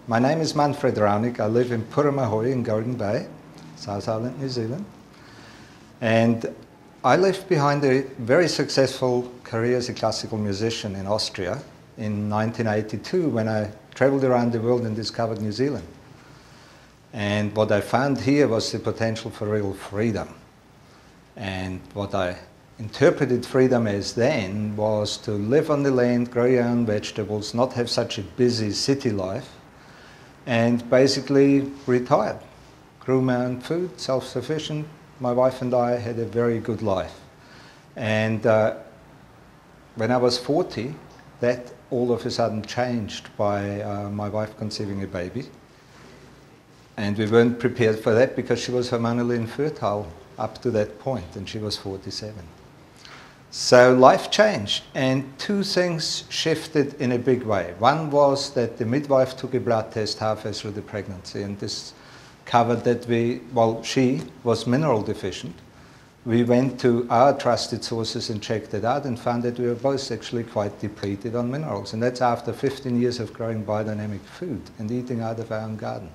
My name is Manfred Raunigg. I live in Purumahoe in Golden Bay, South Island, New Zealand. And I left behind a very successful career as a classical musician in Austria in 1982 when I traveled around the world and discovered New Zealand. And what I found here was the potential for real freedom. And what I interpreted freedom as then was to live on the land, grow your own vegetables, not have such a busy city life, and basically retired. Grew my own food, self-sufficient. My wife and I had a very good life. And when I was 40, that all of a sudden changed by my wife conceiving a baby. And we weren't prepared for that because she was hormonally infertile up to that point, and she was 47. So life changed, and two things shifted in a big way. One was that the midwife took a blood test halfway through the pregnancy and discovered that she was mineral deficient. We went to our trusted sources and checked it out and found that we were both actually quite depleted on minerals. And that's after 15 years of growing biodynamic food and eating out of our own garden.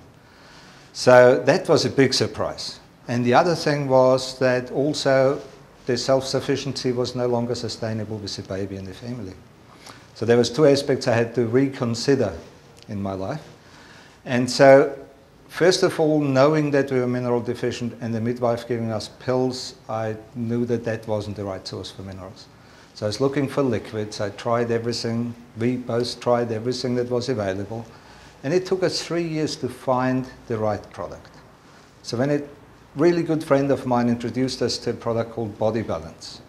So that was a big surprise. And the other thing was that also the self-sufficiency was no longer sustainable with the baby and the family. So there was two aspects I had to reconsider in my life. And so, first of all, knowing that we were mineral deficient and the midwife giving us pills, I knew that that wasn't the right source for minerals. So I was looking for liquids. I tried everything. We both tried everything that was available. And it took us 3 years to find the right product. So when a really good friend of mine introduced us to a product called Body Balance.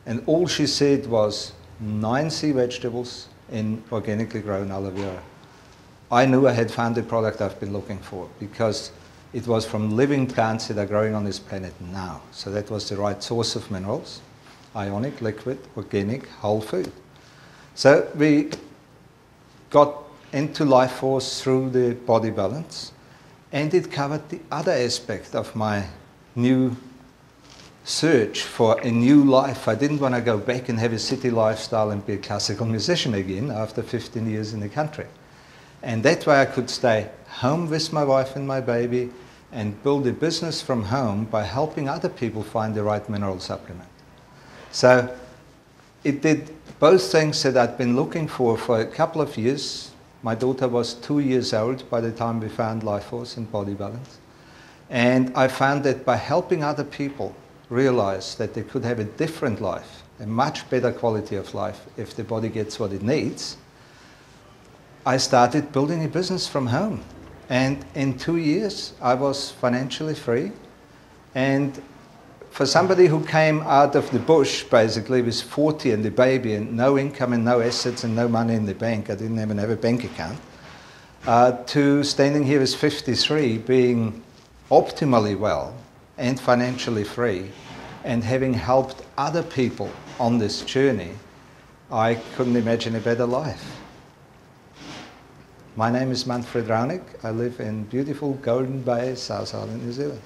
And all she said was 9 sea vegetables in organically grown aloe vera. I knew I had found the product I've been looking for because it was from living plants that are growing on this planet now. So that was the right source of minerals, ionic, liquid, organic, whole food. So we got into Life Force through the Body Balance. And it covered the other aspect of my new search for a new life. I didn't want to go back and have a city lifestyle and be a classical musician again after 15 years in the country. And that way I could stay home with my wife and my baby and build a business from home by helping other people find the right mineral supplement. So it did both things that I'd been looking for a couple of years. My daughter was 2 years old by the time we found Life Force and Body Balance. And I found that by helping other people realize that they could have a different life, a much better quality of life if the body gets what it needs, I started building a business from home. And in 2 years, I was financially free. And for somebody who came out of the bush, basically, with 40 and the baby and no income and no assets and no money in the bank, I didn't even have a bank account, to standing here with 53, being optimally well and financially free, and having helped other people on this journey, I couldn't imagine a better life. My name is Manfred Raunigg. I live in beautiful Golden Bay, South Island, New Zealand.